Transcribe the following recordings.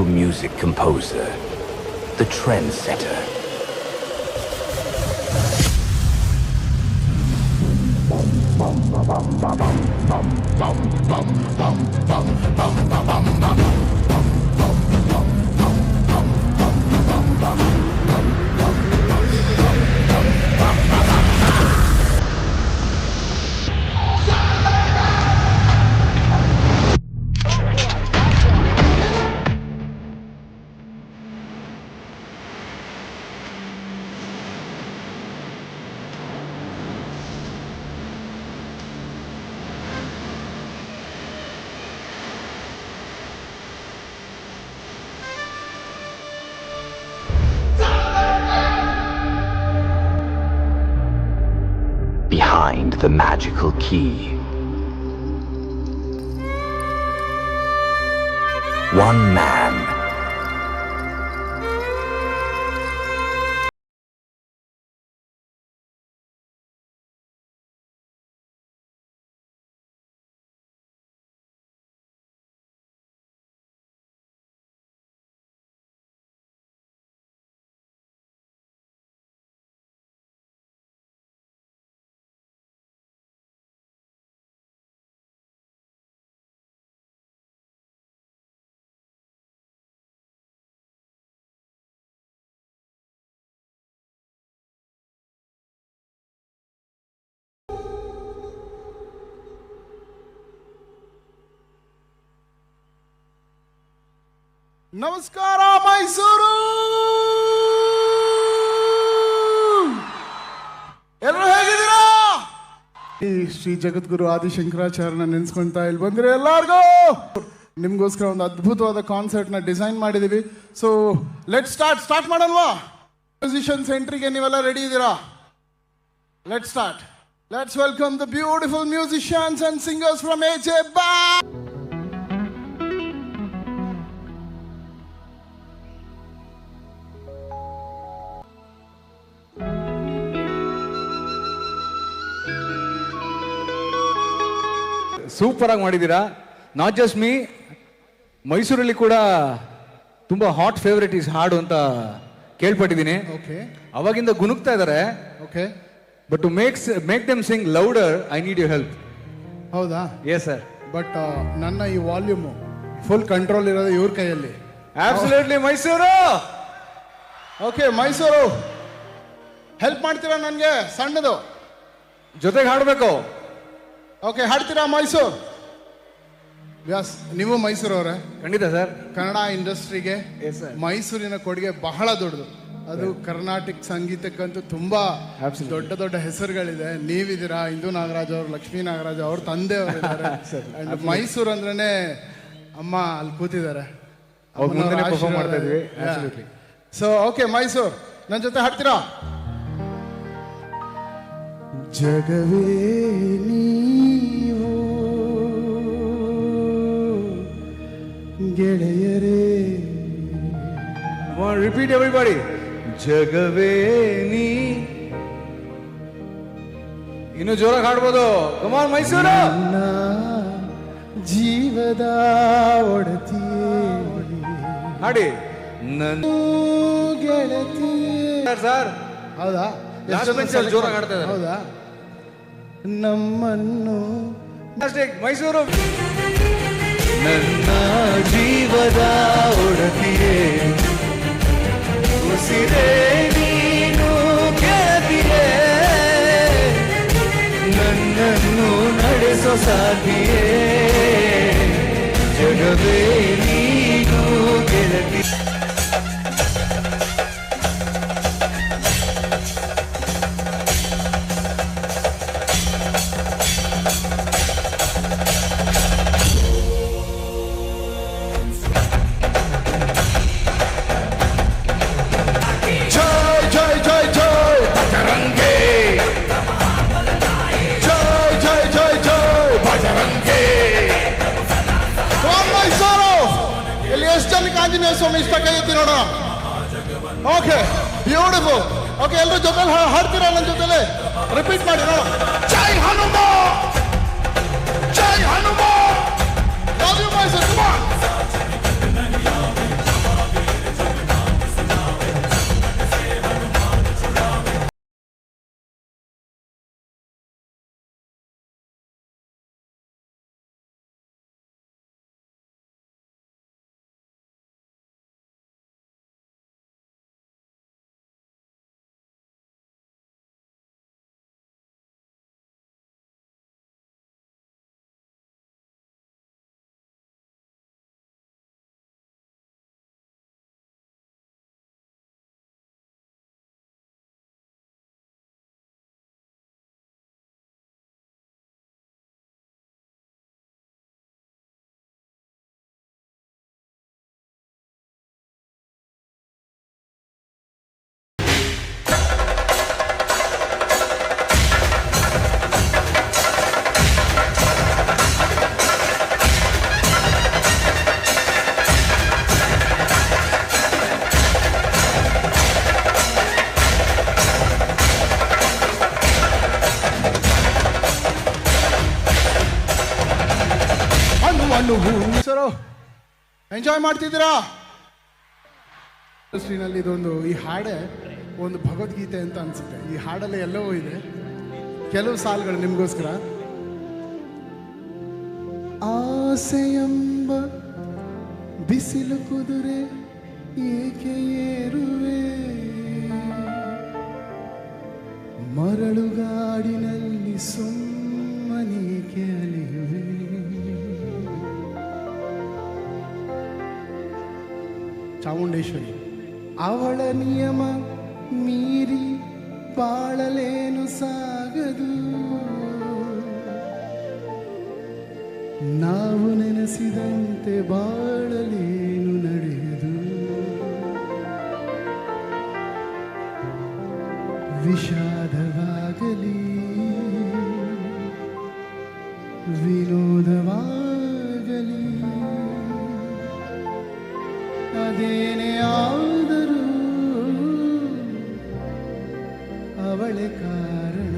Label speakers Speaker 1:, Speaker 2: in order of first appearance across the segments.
Speaker 1: classical music composer, the trendsetter. Behind the magical key, one man,
Speaker 2: ನಮಸ್ಕಾರ ಮೈಸೂರು. ಎಲ್ಲರೂ ಹೇಗಿದ್ದೀರಾ? ಈ ಶ್ರೀ ಜಗದ್ಗುರು ಆದಿಶಂಕರಾಚಾರ್ಯನ ನೆನೆಸ್ಕೊಂತಾ ಇಲ್ಲಿ ಬಂದ್ರೆ ಎಲ್ಲಾರ್ಗೂ ನಿಮ್ಗೋಸ್ಕರ ಒಂದು ಅದ್ಭುತವಾದ ಕಾನ್ಸರ್ಟ್ ನ ಡಿಸೈನ್ ಮಾಡಿದೀವಿ. ಸೊ ಲೆಟ್ ಸ್ಟಾರ್ಟ್ ಮಾಡಲ್ವಾ? ಮ್ಯೂಸಿಷಿಯನ್ಸ್ ಎಂಟ್ರಿಗೆ ನೀವೆಲ್ಲ ರೆಡಿ ಇದ್ದೀರಾ? Let start. Let's welcome the beautiful musicians and singers from AJ Band.
Speaker 3: Super ಆಗಿ ಮಾಡಿದ್ದೀರಾ. ನಾಟ್ ಜಸ್ಟ್ ಮೀ, ಮೈಸೂರಲ್ಲಿ ಕೂಡ ತುಂಬಾ ಹಾಟ್ ಫೇವರೇಟ್ ಈಸ್ ಹಾಡು ಅಂತ ಕೇಳ್ಪಟ್ಟಿದ್ದೀನಿ.
Speaker 2: ಓಕೆ,
Speaker 3: ಅವಾಗಿಂದ ಗುನುಗ್ತಾ ಇದ್ದಾರೆ.
Speaker 2: Okay,
Speaker 3: but to make them sing louder I need your help.
Speaker 2: ಹೌದಾ?
Speaker 3: Yes sir.
Speaker 2: ಬಟ್ ನನ್ನ ಈ ವಾಲ್ಯೂಮ್ ಫುಲ್ ಕಂಟ್ರೋಲ್ ಇರೋದು ಇವ್ರ ಕೈಯಲ್ಲಿ.
Speaker 3: Absolutely Mysuru.
Speaker 2: Okay, Mysuru help ಮಾಡ್ತೀರಾ ನನಗೆ? ಸಣ್ಣದು
Speaker 3: ಜೊತೆಗೆ ಹಾಡಬೇಕು.
Speaker 2: ಓಕೆ, ಹಾಡ್ತೀರಾ ಮೈಸೂರು? ವ್ಯಾಸ್, ನೀವು ಮೈಸೂರವ್ರೆ?
Speaker 3: ಖಂಡಿತ ಸರ್.
Speaker 2: ಕನ್ನಡ ಇಂಡಸ್ಟ್ರಿಗೆ ಮೈಸೂರಿನ ಕೊಡುಗೆ ಬಹಳ ದೊಡ್ಡದು. ಅದು ಕರ್ನಾಟಕ ಸಂಗೀತಕ್ಕಂತೂ ತುಂಬಾ ದೊಡ್ಡ ದೊಡ್ಡ ಹೆಸರುಗಳಿದೆ. ನೀವಿದ್ದೀರಾ, ಇಂದು ನಾಗರಾಜ್ ಅವರು, ಲಕ್ಷ್ಮೀ ನಾಗರಾಜ್ ಅವ್ರ ತಂದೆ ಅವರಿದ್ದಾರೆ. ಮೈಸೂರು ಅಂದ್ರೇನೆ ಅಮ್ಮ ಅಲ್ಲಿ ಕೂತಿದ್ದಾರೆ. ಸೊ ಓಕೆ, ಮೈಸೂರು ನನ್ನ ಜೊತೆ ಹಾಡ್ತೀರಾ? ಜಗವೇ ನೀವು ಗೆಳೆಯರೇ.
Speaker 3: Repeat everybody. ಜಗವೇ ನೀ. ಇನ್ನು ಜೋರಾಗಿ ಹಾಡ್ಬೋದು. Come on Mysuru.
Speaker 2: ಜೀವದ ಒಡತಿಯೇ
Speaker 3: ಹಾಡಿ. ನನ್ನ
Speaker 2: ಗೆಳತಿ.
Speaker 3: ಸರ್
Speaker 2: ಹೌದಾ?
Speaker 3: ಜೋರಾಗಿ ಹಾಡ್ತಾ ಇದ್ದಾರೆ.
Speaker 2: ಹೌದಾ? ನಮ್ಮನ್ನು
Speaker 3: ಮೈಸೂರು. ನನ್ನ ಜೀವದ ಒಡತಿಯೇ, ಉಸಿರೇ ನೀನು ಗೆಳತಿಯೇ, ನನ್ನನ್ನು ನಡೆಸೋ ಸಾಧಿಯೇ, ಜಗವೇ ನೀನು ಗೆಳತಿ.
Speaker 2: ಆಂಜನೇಯ ಸ್ವಾಮಿ ಇಷ್ಟ ಕೈ ಎತ್ತಿ ನೋಡೋಣ. Okay, beautiful. ಓಕೆ, ಎಲ್ಲರೂ ಜೊತೆ ಹಾಡ್ತೀರಾ ನನ್ನ ಜೊತೆಲೆ? ರಿಪೀಟ್ ಮಾಡಿ ನೋಡೋಣ. ಜೈ ಹನುಮಾನ್, ಜೈ Hanuman. Love you Mysuru. Come on.
Speaker 1: ತನುವು
Speaker 2: ಸರ್ ಎಂಜಾಯ್ ಮಾಡ್ತಿದ್ದೀರಾ? ಇಂಡಸ್ಟ್ರಿನಲ್ಲಿ ಇದೊಂದು ಈ ಹಾಡೇ ಒಂದು ಭಗವದ್ಗೀತೆ ಅಂತ ಅನ್ಸುತ್ತೆ. ಈ ಹಾಡಲ್ಲಿ ಎಲ್ಲವೂ ಇದೆ. ಕೆಲವು ಸಾಲುಗಳು ನಿಮಗೋಸ್ಕರ. ಆಸೆಯೆಂಬ ಬಿಸಿಲು ಕುದುರೆ ಏಕೆ ಏರುವೆ, ಮರಳುಗಾಡಿನಲ್ಲಿ ಸುಮ್ಮನೇಕೆ ಅಲಿಯುವೆ. ಚಾಮುಂಡೇಶ್ವರಿ ಅವಳ ನಿಯಮ ಮೀರಿ ಬಾಳಲೇನು ಸಾಗದು, ನಾವು ನೆನೆಸಿದಂತೆ ಬಾಳಲೇನು ನಡೆಯದು. ವಿಷಾದವಾಗಲಿ ವಿನೋದವಾಗಲಿ ಅದೇನೇ ಆದರೂ ಅವಳೆ ಕಾರಣ.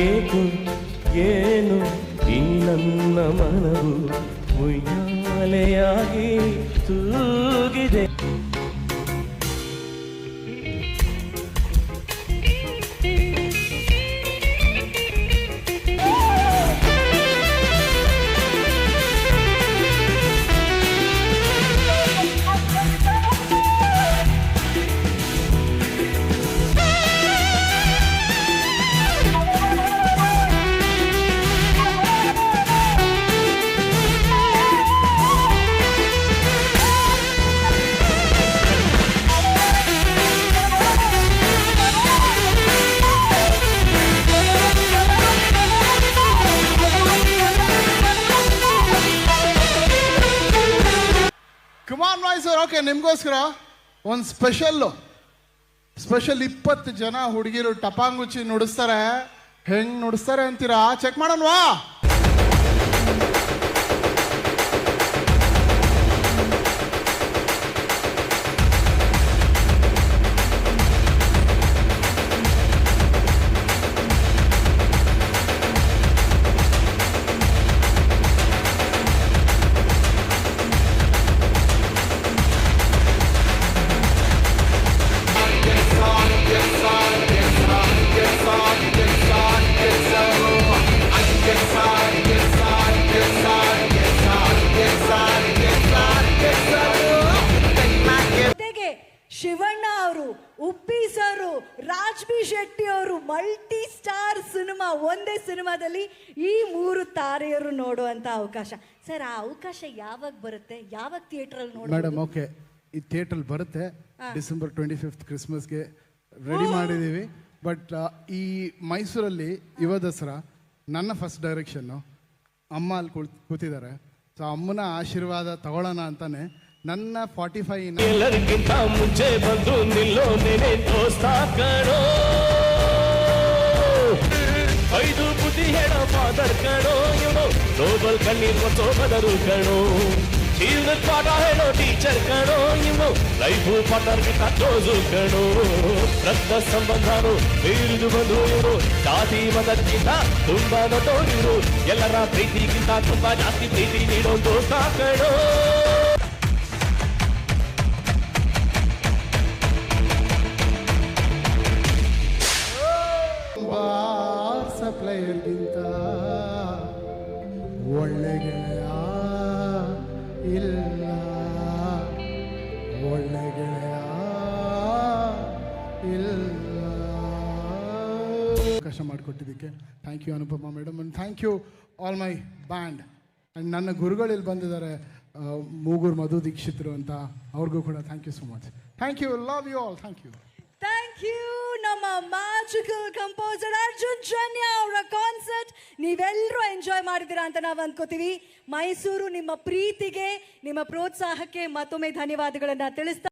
Speaker 4: ಏಕು ಏನು ಈ ನನ್ನ ಮನವು ಉಯ್ಯಾಲೆಯಾಗಿ ತೂಗಿದೆ.
Speaker 2: ಕುಮಾರ್ ಮೈಸೂರ್ ಓಕೆ, ನಿಮಗೋಸ್ಕರ ಒಂದು ಸ್ಪೆಷಲ್ 20 ಜನ ಹುಡುಗಿರು ಟಪಾಂಗುಚ್ಚಿ ನುಡಿಸ್ತಾರೆ. ಹೆಂಗ್ ನುಡಿಸ್ತಾರೆ ಅಂತೀರಾ? ಚೆಕ್ ಮಾಡೋಣವಾ?
Speaker 5: ಶಿವಣ್ಣ ಅವರು, ಉಪ್ಪಿ ಸರು, ರಾಜ್ ಬಿ ಶೆಟ್ಟಿ ಅವರು, ಮಲ್ಟಿ ಸ್ಟಾರ್ ಸಿನಿಮಾ, ಒಂದೇ ಸಿನಿಮಾದಲ್ಲಿ ಈ 3 ತಾರೆಯರು ನೋಡುವಂತ ಅವಕಾಶ. ಸರ್, ಆ ಅವಕಾಶ ಯಾವಾಗ ಬರುತ್ತೆ? ಯಾವಾಗ ಥಿಯೇಟರ್ ಅಲ್ಲಿ ನೋಡಿ?
Speaker 2: ಮೇಡಮ್ ಓಕೆ, ಈ ಥಿಯೇಟರ್ ಬರುತ್ತೆ ಡಿಸೆಂಬರ್ 25 ಕ್ರಿಸ್ಮಸ್ಗೆ ರೆಡಿ ಮಾಡಿದ್ದೀವಿ. ಬಟ್ ಈ ಮೈಸೂರಲ್ಲಿ ಯುವ ದಸರಾ ನನ್ನ ಫಸ್ಟ್ ಡೈರೆಕ್ಷನ್ನು. ಅಮ್ಮ ಅಲ್ಲಿ ಕೂತಿದ್ದಾರೆ. ಸೊ ಅಮ್ಮನ ಆಶೀರ್ವಾದ ತಗೊಳ್ಳೋಣ ಅಂತಾನೆ ನನ್ನ 45
Speaker 4: ಎಲ್ಲರಿಗಿಂತ ಮುಂಚೆ ಬಂದು ನಿಲ್ಲೋ ನೆನೆ ದೋಸ್ತ ಕಣೋ, 5 ಬುದ್ಧಿ ಹೇಳೋ ಫಾದರ್ ಕಣೋ, ಇವನು ಗ್ಲೋಬಲ್ ಕಣ್ಣೀರ್ ಸೋಬದರು ಕಣೋ, ಜೀವನದ ಪಾಠ ಹೇಳೋ ಟೀಚರ್ ಕಣೋ, ಇವನು ಲೈಫು ಪಾರ್ಟ್ನರ್ಗಿಂತ ಕ್ಲೋಸು ಕಣೋ, ರಕ್ತ ಸಂಬಂಧನು ಮೀರಿದು ಬಂದು ಇವರು, ಜಾತಿ ಮತಕ್ಕಿಂತ ತುಂಬಾ ನಟೋರಿವರು, ಎಲ್ಲರ ಪ್ರೀತಿಗಿಂತ ತುಂಬಾ ಜಾಸ್ತಿ ಪ್ರೀತಿ ನೀಡೋ ದೋಸ್ತ ಕಣೋ.
Speaker 2: ಸಪ್ಲೈಯರ್ಗಿಂತ ಒಳ್ಳೆ ಗೆಳೆಯ ಇಲ್ಲ, ಒಳ್ಳೆ ಗೆಳೆಯ ಇಲ್ಲ. ಅವಕಾಶ ಮಾಡಿಕೊಟ್ಟಿದ್ದಕ್ಕೆ thank you Anupama madam, and thank you all my band. And ನನ್ನ ಗುರುಗಳು ಇಲ್ಲಿ ಬಂದಿದ್ದಾರೆ, ಮೂಗೂರು ಮಧು ದೀಕ್ಷಿತರು ಅಂತ, ಅವ್ರಿಗೂ ಕೂಡ thank you so much. Thank you, love you all, thank you.
Speaker 5: Thank you. ನಮ್ಮ ಮ್ಯಾಜಿಕಲ್ ಕಂಪೋಸರ್ ಅರ್ಜುನ್ ಜನ್ಯ ಅವರ ಕಾನ್ಸರ್ಟ್ ನೀವೆಲ್ಲರೂ ಎಂಜಾಯ್ ಮಾಡಿದ್ದೀರಾ ಅಂತ ನಾವು ಅಂದ್ಕೋತೀವಿ. ಮೈಸೂರು ನಿಮ್ಮ ಪ್ರೀತಿಗೆ, ನಿಮ್ಮ ಪ್ರೋತ್ಸಾಹಕ್ಕೆ ಮತ್ತೊಮ್ಮೆ ಧನ್ಯವಾದಗಳನ್ನ ತಿಳಿಸ್ತಾ